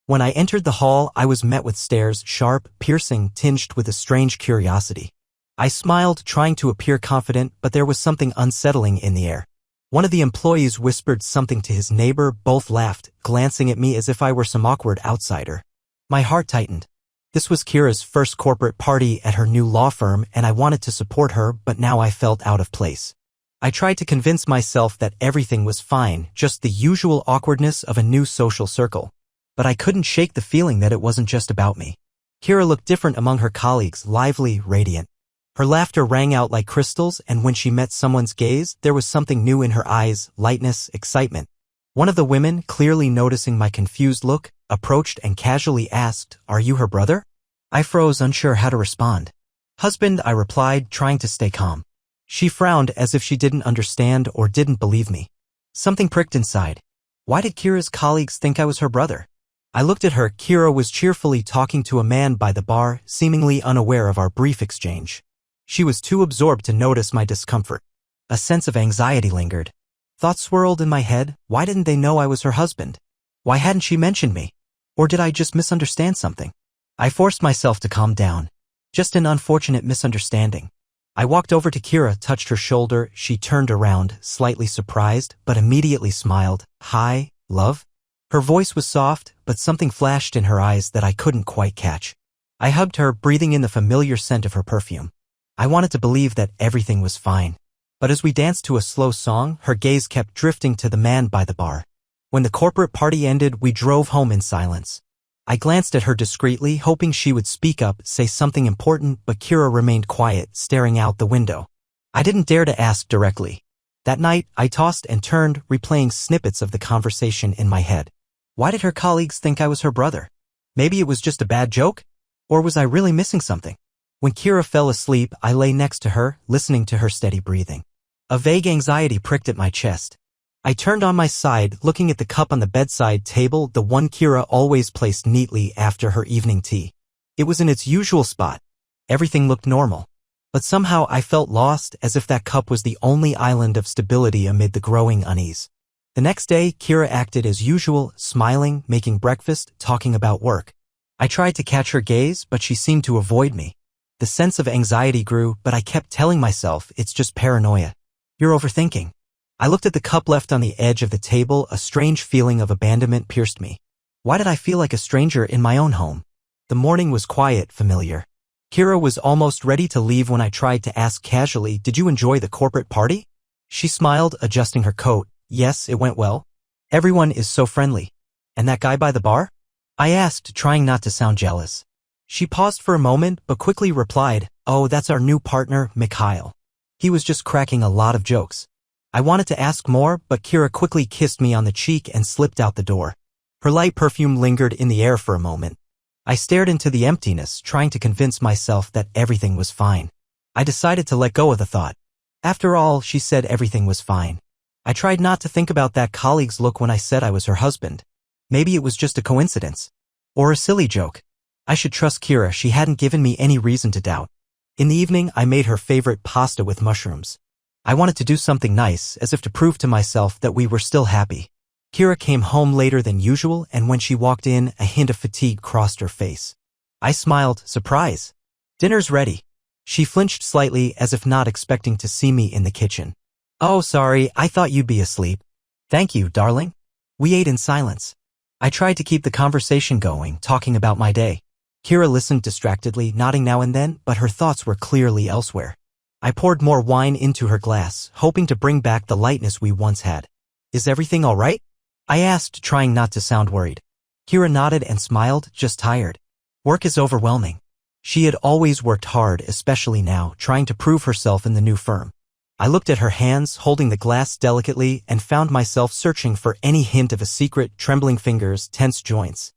When I entered the hall, I was met with stares, sharp, piercing, tinged with a strange curiosity. I smiled, trying to appear confident, but there was something unsettling in the air. One of the employees whispered something to his neighbor, both laughed, glancing at me as if I were some awkward outsider. My heart tightened. This was Kira's first corporate party at her new law firm, and I wanted to support her, but now I felt out of place. I tried to convince myself that everything was fine, just the usual awkwardness of a new social circle. But I couldn't shake the feeling that it wasn't just about me. Kira looked different among her colleagues, lively, radiant. Her laughter rang out like crystals, and when she met someone's gaze, there was something new in her eyes, lightness, excitement. One of the women, clearly noticing my confused look, approached and casually asked, "Are you her brother?" I froze, unsure how to respond. "Husband," I replied, trying to stay calm. She frowned as if she didn't understand or didn't believe me. Something pricked inside. Why did Kira's colleagues think I was her brother? I looked at her. Kira was cheerfully talking to a man by the bar, seemingly unaware of our brief exchange. She was too absorbed to notice my discomfort. A sense of anxiety lingered. Thoughts swirled in my head. Why didn't they know I was her husband? Why hadn't she mentioned me? Or did I just misunderstand something? I forced myself to calm down. Just an unfortunate misunderstanding. I walked over to Kira, touched her shoulder. She turned around, slightly surprised, but immediately smiled. "Hi, love?" Her voice was soft, but something flashed in her eyes that I couldn't quite catch. I hugged her, breathing in the familiar scent of her perfume. I wanted to believe that everything was fine. But as we danced to a slow song, her gaze kept drifting to the man by the bar. When the corporate party ended, we drove home in silence. I glanced at her discreetly, hoping she would speak up, say something important, but Kira remained quiet, staring out the window. I didn't dare to ask directly. That night, I tossed and turned, replaying snippets of the conversation in my head. Why did her colleagues think I was her brother? Maybe it was just a bad joke? Or was I really missing something? When Kira fell asleep, I lay next to her, listening to her steady breathing. A vague anxiety pricked at my chest. I turned on my side, looking at the cup on the bedside table, the one Kira always placed neatly after her evening tea. It was in its usual spot. Everything looked normal. But somehow I felt lost, as if that cup was the only island of stability amid the growing unease. The next day, Kira acted as usual, smiling, making breakfast, talking about work. I tried to catch her gaze, but she seemed to avoid me. The sense of anxiety grew, but I kept telling myself, it's just paranoia. You're overthinking. I looked at the cup left on the edge of the table. A strange feeling of abandonment pierced me. Why did I feel like a stranger in my own home? The morning was quiet, familiar. Kira was almost ready to leave when I tried to ask casually, "Did you enjoy the corporate party?" She smiled, adjusting her coat. "Yes, it went well. Everyone is so friendly." "And that guy by the bar?" I asked, trying not to sound jealous. She paused for a moment, but quickly replied, "Oh, that's our new partner, Mikhail. He was just cracking a lot of jokes." I wanted to ask more, but Kira quickly kissed me on the cheek and slipped out the door. Her light perfume lingered in the air for a moment. I stared into the emptiness, trying to convince myself that everything was fine. I decided to let go of the thought. After all, she said everything was fine. I tried not to think about that colleague's look when I said I was her husband. Maybe it was just a coincidence. Or a silly joke. I should trust Kira. She hadn't given me any reason to doubt. In the evening, I made her favorite pasta with mushrooms. I wanted to do something nice, as if to prove to myself that we were still happy. Kira came home later than usual, and when she walked in, a hint of fatigue crossed her face. I smiled, surprise. "Dinner's ready." She flinched slightly, as if not expecting to see me in the kitchen. "Oh, sorry, I thought you'd be asleep." "Thank you, darling." We ate in silence. I tried to keep the conversation going, talking about my day. Kira listened distractedly, nodding now and then, but her thoughts were clearly elsewhere. I poured more wine into her glass, hoping to bring back the lightness we once had. "Is everything all right?" I asked, trying not to sound worried. Kira nodded and smiled, "Just tired. Work is overwhelming." She had always worked hard, especially now, trying to prove herself in the new firm. I looked at her hands, holding the glass delicately, and found myself searching for any hint of a secret, trembling fingers, tense joints.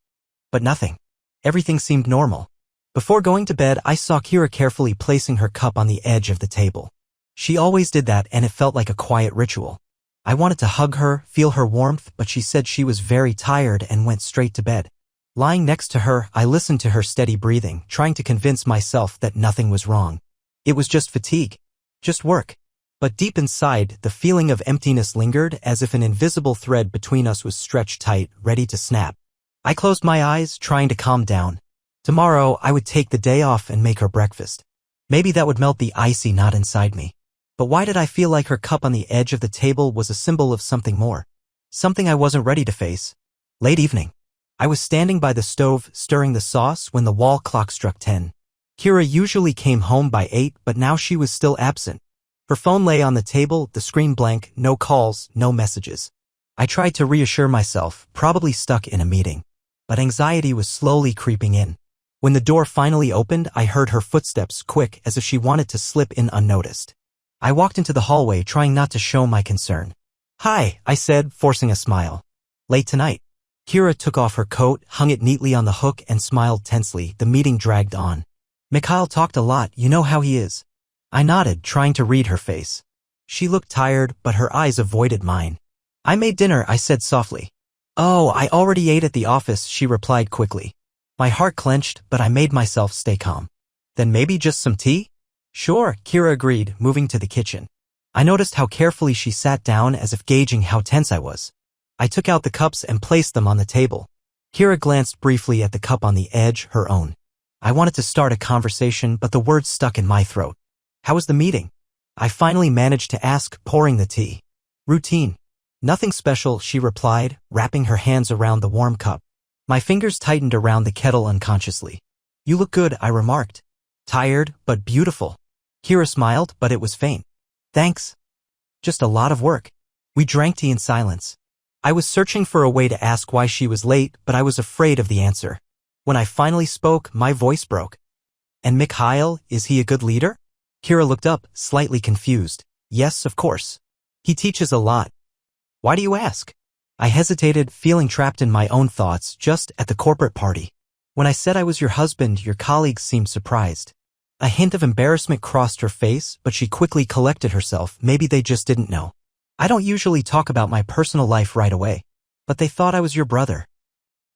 But nothing. Everything seemed normal. Before going to bed, I saw Kira carefully placing her cup on the edge of the table. She always did that, and it felt like a quiet ritual. I wanted to hug her, feel her warmth, but she said she was very tired and went straight to bed. Lying next to her, I listened to her steady breathing, trying to convince myself that nothing was wrong. It was just fatigue. Just work. But deep inside, the feeling of emptiness lingered, as if an invisible thread between us was stretched tight, ready to snap. I closed my eyes, trying to calm down. Tomorrow, I would take the day off and make her breakfast. Maybe that would melt the icy knot inside me. But why did I feel like her cup on the edge of the table was a symbol of something more? Something I wasn't ready to face. Late evening. I was standing by the stove, stirring the sauce when the wall clock struck 10. Kira usually came home by 8, but now she was still absent. Her phone lay on the table, the screen blank, no calls, no messages. I tried to reassure myself, probably stuck in a meeting. But anxiety was slowly creeping in. When the door finally opened, I heard her footsteps, quick, as if she wanted to slip in unnoticed. I walked into the hallway, trying not to show my concern. "Hi," I said, forcing a smile. "Late tonight." Kira took off her coat, hung it neatly on the hook, and smiled tensely. The meeting dragged on. "Mikhail talked a lot, you know how he is." I nodded, trying to read her face. She looked tired, but her eyes avoided mine. "I made dinner," I said softly. "Oh, I already ate at the office," she replied quickly. My heart clenched, but I made myself stay calm. "Then maybe just some tea?" "Sure," Kira agreed, moving to the kitchen. I noticed how carefully she sat down, as if gauging how tense I was. I took out the cups and placed them on the table. Kira glanced briefly at the cup on the edge, her own. I wanted to start a conversation, but the words stuck in my throat. "How was the meeting?" I finally managed to ask, pouring the tea. "Routine. Nothing special," she replied, wrapping her hands around the warm cup. My fingers tightened around the kettle unconsciously. "You look good," I remarked. "Tired, but beautiful." Kira smiled, but it was faint. "Thanks. Just a lot of work." We drank tea in silence. I was searching for a way to ask why she was late, but I was afraid of the answer. When I finally spoke, my voice broke. "And Mikhail, is he a good leader?" Kira looked up, slightly confused. "Yes, of course. He teaches a lot." "Why do you ask?" I hesitated, feeling trapped in my own thoughts, just at the corporate party. "When I said I was your husband, your colleagues seemed surprised." A hint of embarrassment crossed her face, but she quickly collected herself. "Maybe they just didn't know. I don't usually talk about my personal life right away. But they thought I was your brother."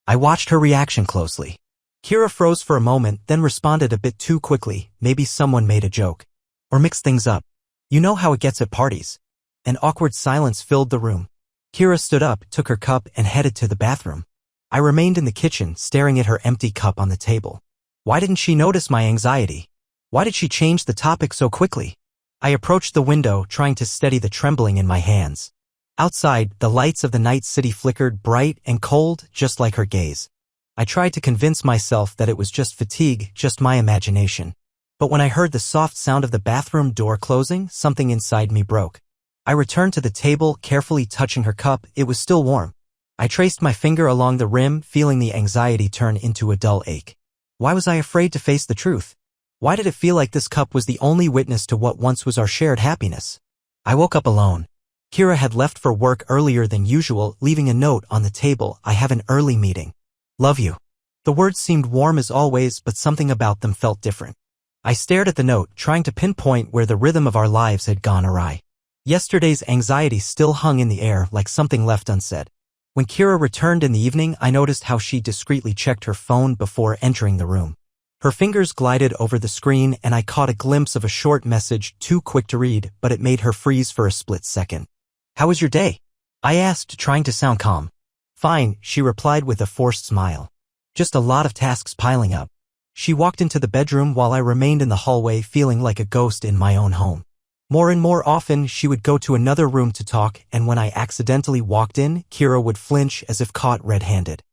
I watched her reaction closely. Kira froze for a moment, then responded a bit too quickly. "Maybe someone made a joke. Or mixed things up. You know how it gets at parties." An awkward silence filled the room. Kira stood up, took her cup, and headed to the bathroom. I remained in the kitchen, staring at her empty cup on the table. Why didn't she notice my anxiety? Why did she change the topic so quickly? I approached the window, trying to steady the trembling in my hands. Outside, the lights of the night city flickered, bright and cold, just like her gaze. I tried to convince myself that it was just fatigue, just my imagination. But when I heard the soft sound of the bathroom door closing, something inside me broke. I returned to the table, carefully touching her cup. It was still warm. I traced my finger along the rim, feeling the anxiety turn into a dull ache. Why was I afraid to face the truth? Why did it feel like this cup was the only witness to what once was our shared happiness? I woke up alone. Kira had left for work earlier than usual, leaving a note on the table. "I have an early meeting. Love you." The words seemed warm as always, but something about them felt different. I stared at the note, trying to pinpoint where the rhythm of our lives had gone awry. Yesterday's anxiety still hung in the air, like something left unsaid. When Kira returned in the evening, I noticed how she discreetly checked her phone before entering the room. Her fingers glided over the screen, and I caught a glimpse of a short message, too quick to read, but it made her freeze for a split second. "How was your day?" I asked, trying to sound calm. "Fine," she replied with a forced smile. "Just a lot of tasks piling up." She walked into the bedroom while I remained in the hallway, feeling like a ghost in my own home. More and more often, she would go to another room to talk, and when I accidentally walked in, Kira would flinch as if caught red-handed.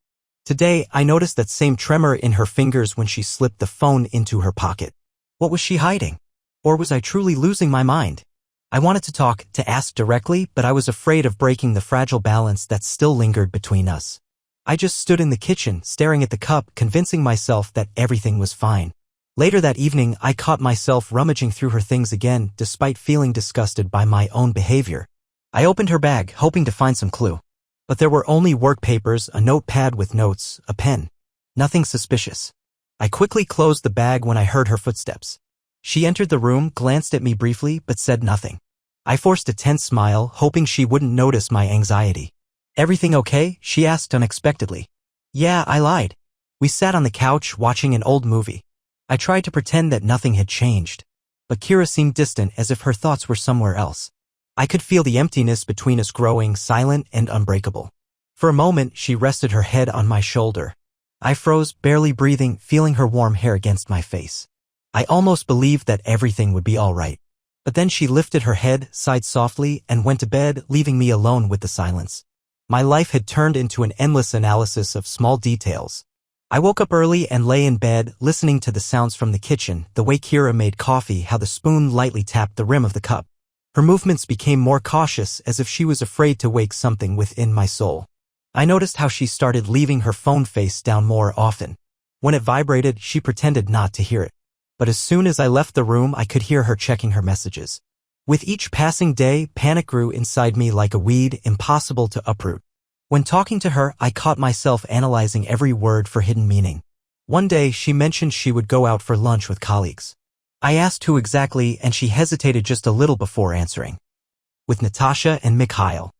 Today, I noticed that same tremor in her fingers when she slipped the phone into her pocket. What was she hiding? Or was I truly losing my mind? I wanted to talk, to ask directly, but I was afraid of breaking the fragile balance that still lingered between us. I just stood in the kitchen, staring at the cup, convincing myself that everything was fine. Later that evening, I caught myself rummaging through her things again, despite feeling disgusted by my own behavior. I opened her bag, hoping to find some clue. But there were only work papers, a notepad with notes, a pen. Nothing suspicious. I quickly closed the bag when I heard her footsteps. She entered the room, glanced at me briefly, but said nothing. I forced a tense smile, hoping she wouldn't notice my anxiety. "Everything okay?" she asked unexpectedly. "Yeah," I lied. We sat on the couch, watching an old movie. I tried to pretend that nothing had changed. But Kira seemed distant, as if her thoughts were somewhere else. I could feel the emptiness between us growing, silent and unbreakable. For a moment, she rested her head on my shoulder. I froze, barely breathing, feeling her warm hair against my face. I almost believed that everything would be all right. But then she lifted her head, sighed softly, and went to bed, leaving me alone with the silence. My life had turned into an endless analysis of small details. I woke up early and lay in bed, listening to the sounds from the kitchen, the way Kira made coffee, how the spoon lightly tapped the rim of the cup. Her movements became more cautious, as if she was afraid to wake something within my soul. I noticed how she started leaving her phone face down more often. When it vibrated, she pretended not to hear it. But as soon as I left the room, I could hear her checking her messages. With each passing day, panic grew inside me like a weed, impossible to uproot. When talking to her, I caught myself analyzing every word for hidden meaning. One day, she mentioned she would go out for lunch with colleagues. I asked who exactly, and she hesitated just a little before answering. With Natasha and Mikhail.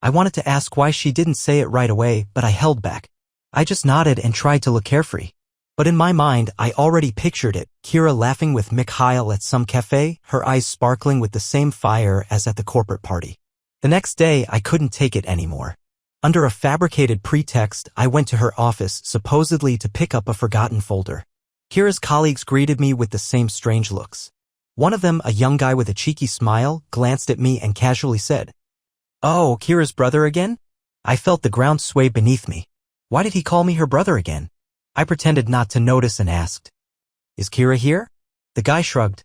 I wanted to ask why she didn't say it right away, but I held back. I just nodded and tried to look carefree. But in my mind, I already pictured it, Kira laughing with Mikhail at some cafe, her eyes sparkling with the same fire as at the corporate party. The next day, I couldn't take it anymore. Under a fabricated pretext, I went to her office, supposedly to pick up a forgotten folder. Kira's colleagues greeted me with the same strange looks. One of them, a young guy with a cheeky smile, glanced at me and casually said, "Oh, Kira's brother again?" I felt the ground sway beneath me. Why did he call me her brother again? I pretended not to notice and asked, "Is Kira here?" The guy shrugged.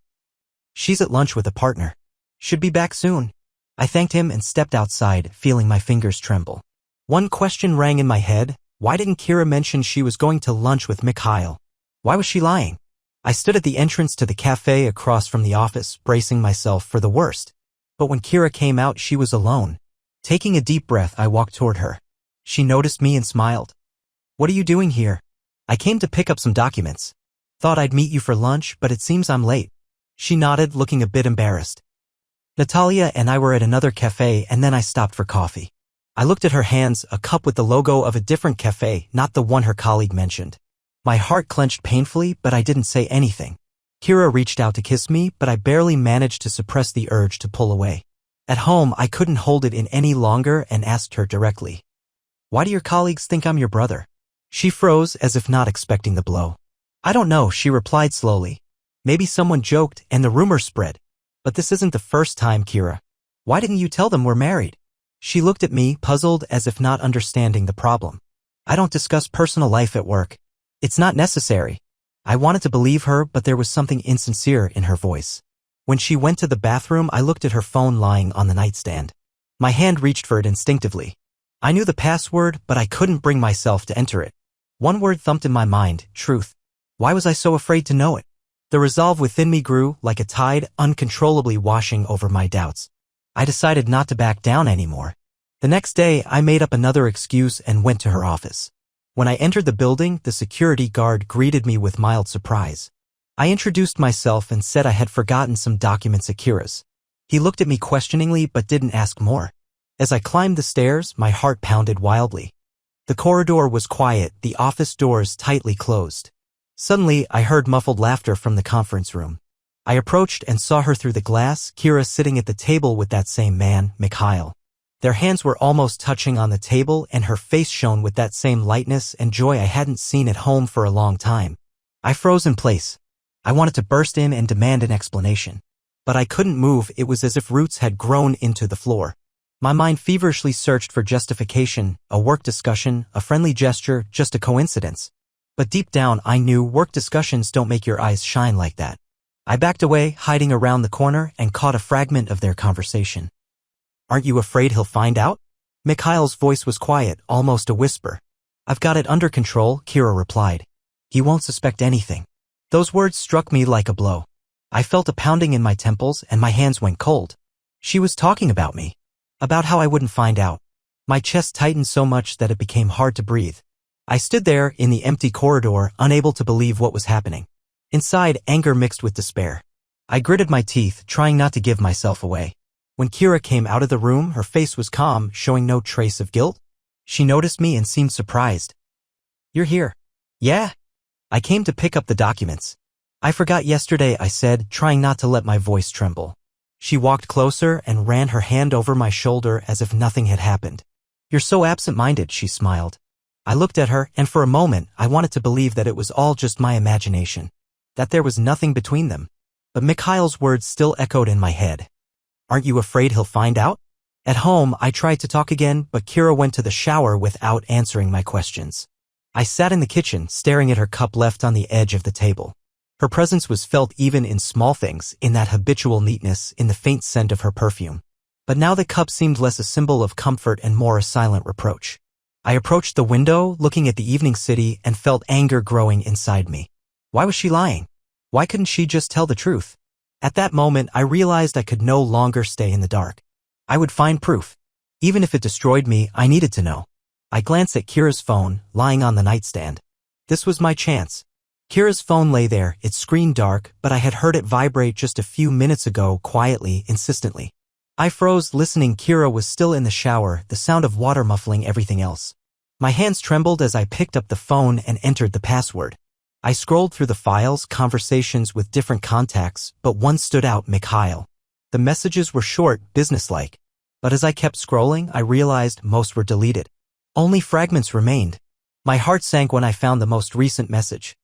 "She's at lunch with a partner. Should be back soon." I thanked him and stepped outside, feeling my fingers tremble. One question rang in my head. Why didn't Kira mention she was going to lunch with Mikhail? Why was she lying? I stood at the entrance to the cafe across from the office, bracing myself for the worst. But when Kira came out, she was alone. Taking a deep breath, I walked toward her. She noticed me and smiled. "What are you doing here?" "I came to pick up some documents. Thought I'd meet you for lunch, but it seems I'm late." She nodded, looking a bit embarrassed. Natalia and I were at another cafe, and then I stopped for coffee. I looked at her hands, a cup with the logo of a different cafe, not the one her colleague mentioned. My heart clenched painfully, but I didn't say anything. Kira reached out to kiss me, but I barely managed to suppress the urge to pull away. At home, I couldn't hold it in any longer and asked her directly, "Why do your colleagues think I'm your brother?" She froze, as if not expecting the blow. "I don't know," she replied slowly. "Maybe someone joked and the rumor spread. But this isn't the first time, Kira. Why didn't you tell them we're married?" She looked at me, puzzled, as if not understanding the problem. "I don't discuss personal life at work. It's not necessary." I wanted to believe her, but there was something insincere in her voice. When she went to the bathroom, I looked at her phone lying on the nightstand. My hand reached for it instinctively. I knew the password, but I couldn't bring myself to enter it. One word thumped in my mind: truth. Why was I so afraid to know it? The resolve within me grew, like a tide, uncontrollably washing over my doubts. I decided not to back down anymore. The next day, I made up another excuse and went to her office. When I entered the building, the security guard greeted me with mild surprise. I introduced myself and said I had forgotten some documents at Kira's. He looked at me questioningly but didn't ask more. As I climbed the stairs, my heart pounded wildly. The corridor was quiet, the office doors tightly closed. Suddenly, I heard muffled laughter from the conference room. I approached and saw her through the glass, Kira sitting at the table with that same man, Mikhail. Their hands were almost touching on the table, and her face shone with that same lightness and joy I hadn't seen at home for a long time. I froze in place. I wanted to burst in and demand an explanation. But I couldn't move. It was as if roots had grown into the floor. My mind feverishly searched for justification, a work discussion, a friendly gesture, just a coincidence. But deep down, I knew work discussions don't make your eyes shine like that. I backed away, hiding around the corner, and caught a fragment of their conversation. "Aren't you afraid he'll find out?" Mikhail's voice was quiet, almost a whisper. "I've got it under control," Kira replied. "He won't suspect anything." Those words struck me like a blow. I felt a pounding in my temples, and my hands went cold. She was talking about me. About how I wouldn't find out. My chest tightened so much that it became hard to breathe. I stood there, in the empty corridor, unable to believe what was happening. Inside, anger mixed with despair. I gritted my teeth, trying not to give myself away. When Kira came out of the room, her face was calm, showing no trace of guilt. She noticed me and seemed surprised. "You're here." "Yeah. I came to pick up the documents." "I forgot yesterday," I said, trying not to let my voice tremble. She walked closer and ran her hand over my shoulder as if nothing had happened. You're so absent-minded, she smiled. I looked at her, and for a moment, I wanted to believe that it was all just my imagination, that there was nothing between them. But Mikhail's words still echoed in my head. Aren't you afraid he'll find out? At home, I tried to talk again, but Kira went to the shower without answering my questions. I sat in the kitchen, staring at her cup left on the edge of the table. Her presence was felt even in small things, in that habitual neatness, in the faint scent of her perfume. But now the cup seemed less a symbol of comfort and more a silent reproach. I approached the window, looking at the evening city, and felt anger growing inside me. Why was she lying? Why couldn't she just tell the truth? At that moment, I realized I could no longer stay in the dark. I would find proof. Even if it destroyed me, I needed to know. I glanced at Kira's phone, lying on the nightstand. This was my chance. Kira's phone lay there, its screen dark, but I had heard it vibrate just a few minutes ago, quietly, insistently. I froze, listening. Kira was still in the shower, the sound of water muffling everything else. My hands trembled as I picked up the phone and entered the password. I scrolled through the files, conversations with different contacts, but one stood out: Mikhail. The messages were short, businesslike. But as I kept scrolling, I realized most were deleted. Only fragments remained. My heart sank when I found the most recent message.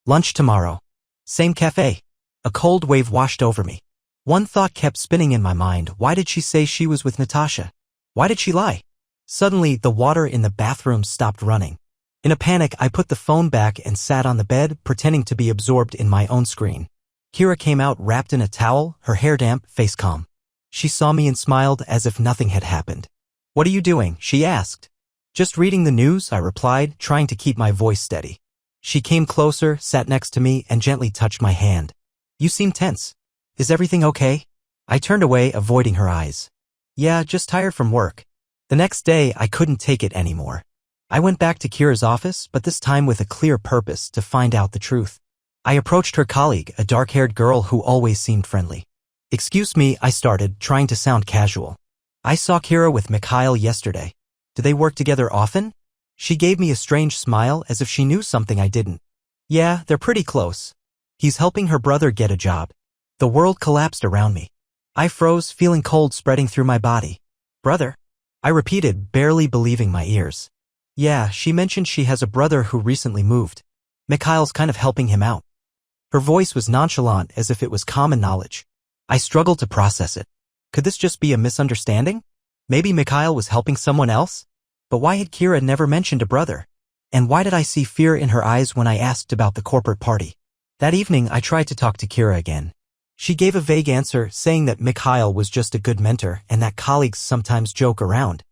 Lunch tomorrow. Same cafe. A cold wave washed over me. One thought kept spinning in my mind: why did she say she was with Natasha? Why did she lie? Suddenly, the water in the bathroom stopped running. In a panic, I put the phone back and sat on the bed, pretending to be absorbed in my own screen. Kira came out wrapped in a towel, her hair damp, face calm. She saw me and smiled as if nothing had happened. What are you doing? She asked. Just reading the news, I replied, trying to keep my voice steady. She came closer, sat next to me, and gently touched my hand. You seem tense. Is everything okay? I turned away, avoiding her eyes. Yeah, just tired from work. The next day, I couldn't take it anymore. I went back to Kira's office, but this time with a clear purpose: to find out the truth. I approached her colleague, a dark-haired girl who always seemed friendly. Excuse me, I started, trying to sound casual. I saw Kira with Mikhail yesterday. Do they work together often? She gave me a strange smile, as if she knew something I didn't. Yeah, they're pretty close. He's helping her brother get a job. The world collapsed around me. I froze, feeling cold spreading through my body. Brother? I repeated, barely believing my ears. Yeah, she mentioned she has a brother who recently moved. Mikhail's kind of helping him out. Her voice was nonchalant, as if it was common knowledge. I struggled to process it. Could this just be a misunderstanding? Maybe Mikhail was helping someone else? But why had Kira never mentioned a brother? And why did I see fear in her eyes when I asked about the corporate party? That evening, I tried to talk to Kira again. She gave a vague answer, saying that Mikhail was just a good mentor and that colleagues sometimes joke around.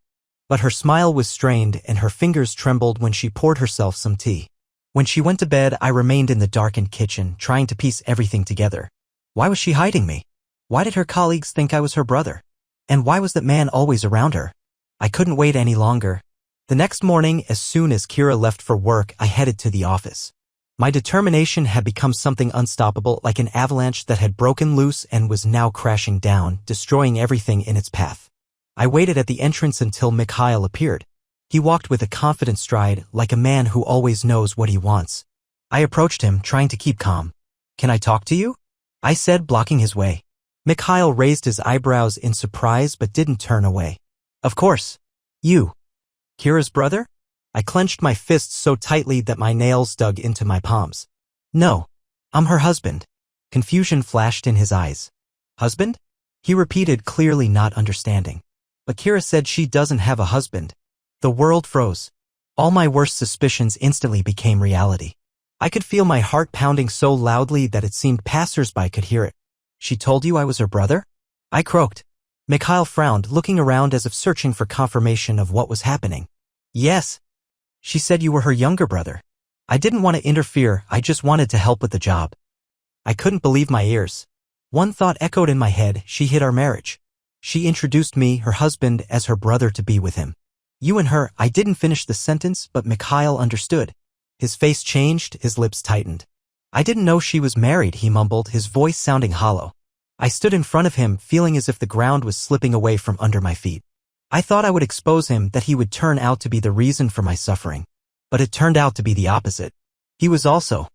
But her smile was strained and her fingers trembled when she poured herself some tea. When she went to bed, I remained in the darkened kitchen, trying to piece everything together. Why was she hiding me? Why did her colleagues think I was her brother? And why was that man always around her? I couldn't wait any longer. The next morning, as soon as Kira left for work, I headed to the office. My determination had become something unstoppable, like an avalanche that had broken loose and was now crashing down, destroying everything in its path. I waited at the entrance until Mikhail appeared. He walked with a confident stride, like a man who always knows what he wants. I approached him, trying to keep calm. Can I talk to you? I said, blocking his way. Mikhail raised his eyebrows in surprise but didn't turn away. Of course. You. Kira's brother? I clenched my fists so tightly that my nails dug into my palms. No. I'm her husband. Confusion flashed in his eyes. Husband? He repeated, clearly not understanding. But Kira said she doesn't have a husband. The world froze. All my worst suspicions instantly became reality. I could feel my heart pounding so loudly that it seemed passers-by could hear it. She told you I was her brother? I croaked. Mikhail frowned, looking around as if searching for confirmation of what was happening. Yes. She said you were her younger brother. I didn't want to interfere, I just wanted to help with the job. I couldn't believe my ears. One thought echoed in my head: she hid our marriage. She introduced me, her husband, as her brother to be with him. You and her. I didn't finish the sentence, but Mikhail understood. His face changed, his lips tightened. I didn't know she was married, he mumbled, his voice sounding hollow. I stood in front of him, feeling as if the ground was slipping away from under my feet. I thought I would expose him, that he would turn out to be the reason for my suffering. But it turned out to be the opposite. He was also.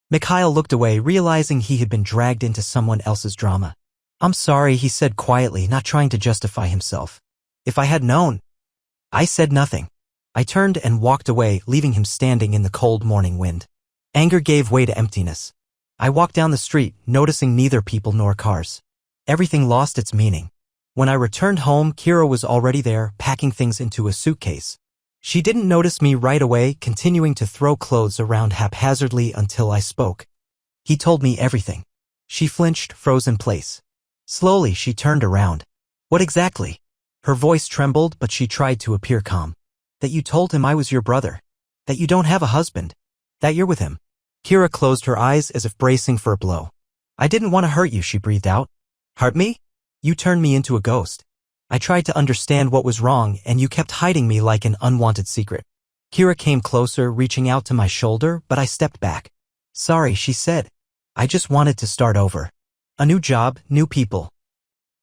Mikhail looked away, realizing he had been dragged into someone else's drama. I'm sorry, he said quietly, not trying to justify himself. If I had known. I said nothing. I turned and walked away, leaving him standing in the cold morning wind. Anger gave way to emptiness. I walked down the street, noticing neither people nor cars. Everything lost its meaning. When I returned home, Kira was already there, packing things into a suitcase. She didn't notice me right away, continuing to throw clothes around haphazardly until I spoke. He told me everything. She flinched, froze in place. Slowly, she turned around. What exactly? Her voice trembled, but she tried to appear calm. That you told him I was your brother. That you don't have a husband. That you're with him. Kira closed her eyes as if bracing for a blow. I didn't want to hurt you, she breathed out. Hurt me? You turned me into a ghost. I tried to understand what was wrong, and you kept hiding me like an unwanted secret. Kira came closer, reaching out to my shoulder, but I stepped back. Sorry, she said. I just wanted to start over. A new job, new people.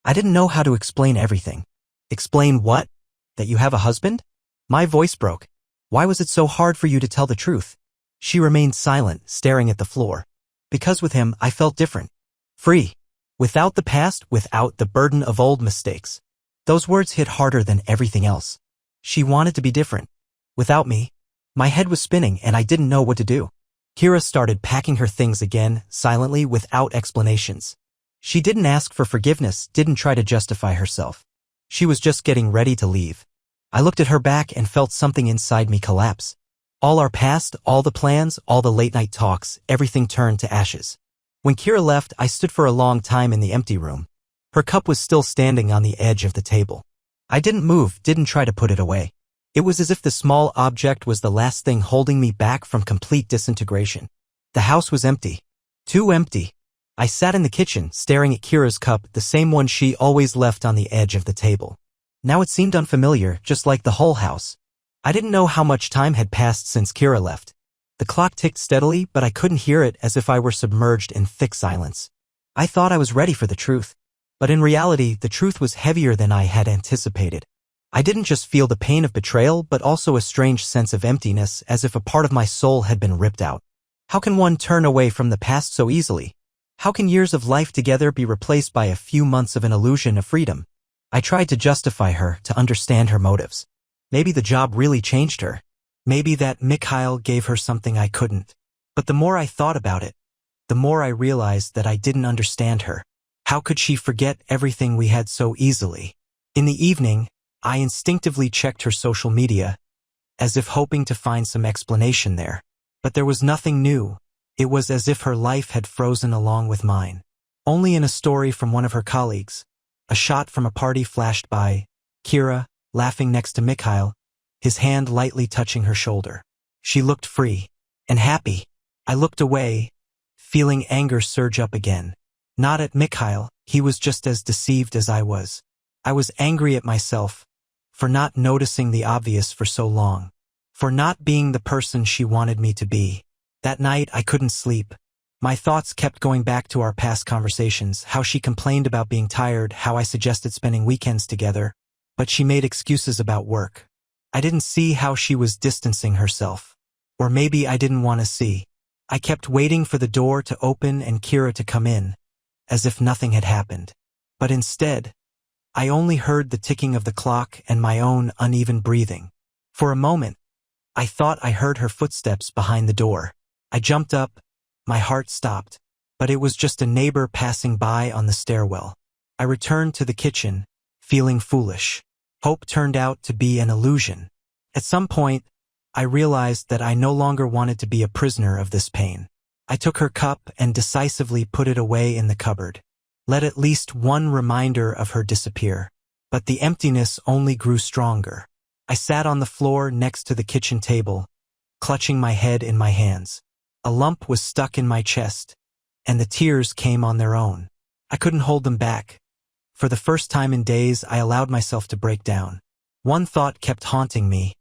I didn't know how to explain everything. Explain what? That you have a husband? My voice broke. Why was it so hard for you to tell the truth? She remained silent, staring at the floor. Because with him, I felt different. Free. Without the past, without the burden of old mistakes. Those words hit harder than everything else. She wanted to be different. Without me. My head was spinning and I didn't know what to do. Kira started packing her things again, silently, without explanations. She didn't ask for forgiveness, didn't try to justify herself. She was just getting ready to leave. I looked at her back and felt something inside me collapse. All our past, all the plans, all the late-night talks, everything turned to ashes. When Kira left, I stood for a long time in the empty room. Her cup was still standing on the edge of the table. I didn't move, didn't try to put it away. It was as if the small object was the last thing holding me back from complete disintegration. The house was empty. Too empty. I sat in the kitchen, staring at Kira's cup, the same one she always left on the edge of the table. Now it seemed unfamiliar, just like the whole house. I didn't know how much time had passed since Kira left. The clock ticked steadily, but I couldn't hear it, as if I were submerged in thick silence. I thought I was ready for the truth. But in reality, the truth was heavier than I had anticipated. I didn't just feel the pain of betrayal, but also a strange sense of emptiness, as if a part of my soul had been ripped out. How can one turn away from the past so easily? How can years of life together be replaced by a few months of an illusion of freedom? I tried to justify her, to understand her motives. Maybe the job really changed her. Maybe that Mikhail gave her something I couldn't. But the more I thought about it, the more I realized that I didn't understand her. How could she forget everything we had so easily? In the evening, I instinctively checked her social media, as if hoping to find some explanation there. But there was nothing new. It was as if her life had frozen along with mine. Only in a story from one of her colleagues, a shot from a party flashed by, Kira, laughing next to Mikhail, his hand lightly touching her shoulder. She looked free and happy. I looked away, feeling anger surge up again. Not at Mikhail, he was just as deceived as I was. I was angry at myself for not noticing the obvious for so long, for not being the person she wanted me to be. That night, I couldn't sleep. My thoughts kept going back to our past conversations, how she complained about being tired, how I suggested spending weekends together, but she made excuses about work. I didn't see how she was distancing herself. Or maybe I didn't want to see. I kept waiting for the door to open and Kira to come in, as if nothing had happened. But instead, I only heard the ticking of the clock and my own uneven breathing. For a moment, I thought I heard her footsteps behind the door. I jumped up, my heart stopped, but it was just a neighbor passing by on the stairwell. I returned to the kitchen, feeling foolish. Hope turned out to be an illusion. At some point, I realized that I no longer wanted to be a prisoner of this pain. I took her cup and decisively put it away in the cupboard. Let at least one reminder of her disappear. But the emptiness only grew stronger. I sat on the floor next to the kitchen table, clutching my head in my hands. A lump was stuck in my chest, and the tears came on their own. I couldn't hold them back. For the first time in days, I allowed myself to break down. One thought kept haunting me.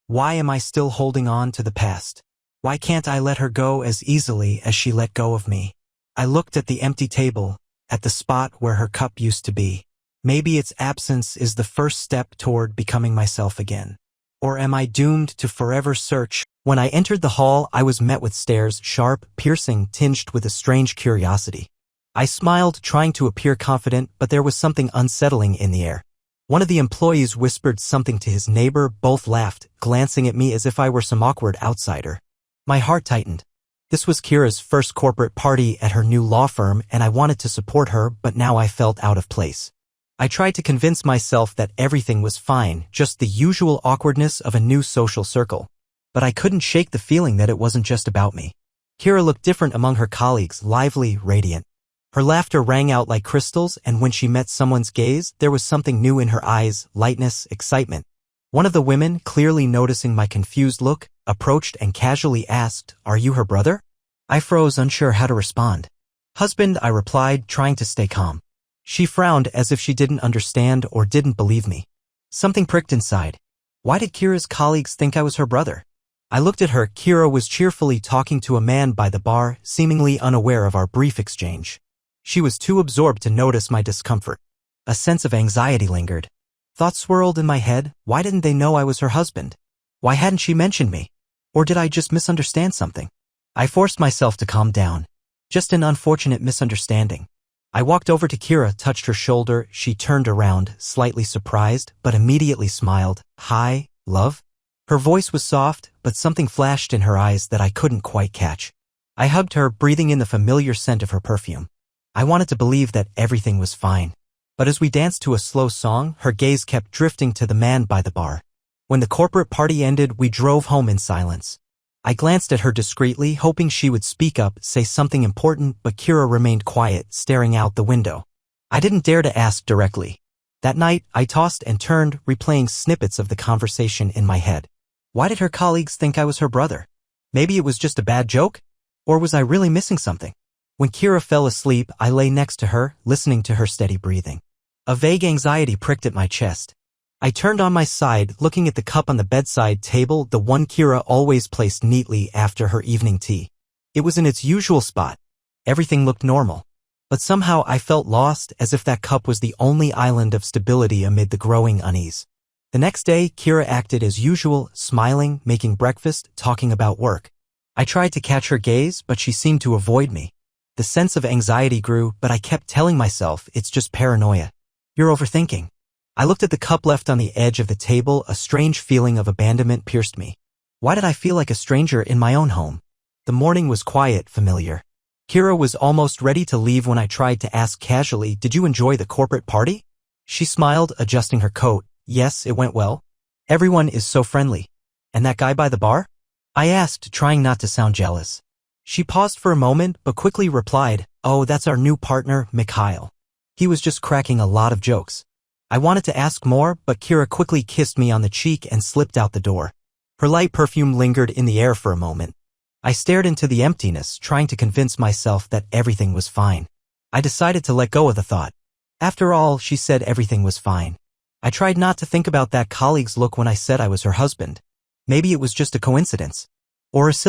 Why am I still holding on to the past? Why can't I let her go as easily as she let go of me? I looked at the empty table, at the spot where her cup used to be. Maybe its absence is the first step toward becoming myself again. Or am I doomed to forever search? When I entered the hall, I was met with stares, sharp, piercing, tinged with a strange curiosity. I smiled, trying to appear confident, but there was something unsettling in the air. One of the employees whispered something to his neighbor, both laughed, glancing at me as if I were some awkward outsider. My heart tightened. This was Kira's first corporate party at her new law firm, and I wanted to support her, but now I felt out of place. I tried to convince myself that everything was fine, just the usual awkwardness of a new social circle. But I couldn't shake the feeling that it wasn't just about me. Kira looked different among her colleagues, lively, radiant. Her laughter rang out like crystals, and when she met someone's gaze, there was something new in her eyes, lightness, excitement. One of the women, clearly noticing my confused look, approached and casually asked, "Are you her brother?" I froze, unsure how to respond. "Husband," I replied, trying to stay calm. She frowned as if she didn't understand or didn't believe me. Something pricked inside. Why did Kira's colleagues think I was her brother? I looked at her. Kira was cheerfully talking to a man by the bar, seemingly unaware of our brief exchange. She was too absorbed to notice my discomfort. A sense of anxiety lingered. Thoughts swirled in my head. Why didn't they know I was her husband? Why hadn't she mentioned me? Or did I just misunderstand something? I forced myself to calm down. Just an unfortunate misunderstanding. I walked over to Kira, touched her shoulder. She turned around, slightly surprised, but immediately smiled. "Hi, love?" Her voice was soft, but something flashed in her eyes that I couldn't quite catch. I hugged her, breathing in the familiar scent of her perfume. I wanted to believe that everything was fine. But as we danced to a slow song, her gaze kept drifting to the man by the bar. When the corporate party ended, we drove home in silence. I glanced at her discreetly, hoping she would speak up, say something important, but Kira remained quiet, staring out the window. I didn't dare to ask directly. That night, I tossed and turned, replaying snippets of the conversation in my head. Why did her colleagues think I was her brother? Maybe it was just a bad joke? Or was I really missing something? When Kira fell asleep, I lay next to her, listening to her steady breathing. A vague anxiety pricked at my chest. I turned on my side, looking at the cup on the bedside table, the one Kira always placed neatly after her evening tea. It was in its usual spot. Everything looked normal. But somehow I felt lost, as if that cup was the only island of stability amid the growing unease. The next day, Kira acted as usual, smiling, making breakfast, talking about work. I tried to catch her gaze, but she seemed to avoid me. The sense of anxiety grew, but I kept telling myself, it's just paranoia. You're overthinking. I looked at the cup left on the edge of the table. A strange feeling of abandonment pierced me. Why did I feel like a stranger in my own home? The morning was quiet, familiar. Kira was almost ready to leave when I tried to ask casually, "Did you enjoy the corporate party?" She smiled, adjusting her coat. "Yes, it went well. Everyone is so friendly." "And that guy by the bar?" I asked, trying not to sound jealous. She paused for a moment, but quickly replied, "Oh, that's our new partner, Mikhail. He was just cracking a lot of jokes." I wanted to ask more, but Kira quickly kissed me on the cheek and slipped out the door. Her light perfume lingered in the air for a moment. I stared into the emptiness, trying to convince myself that everything was fine. I decided to let go of the thought. After all, she said everything was fine. I tried not to think about that colleague's look when I said I was her husband. Maybe it was just a coincidence. Or a silly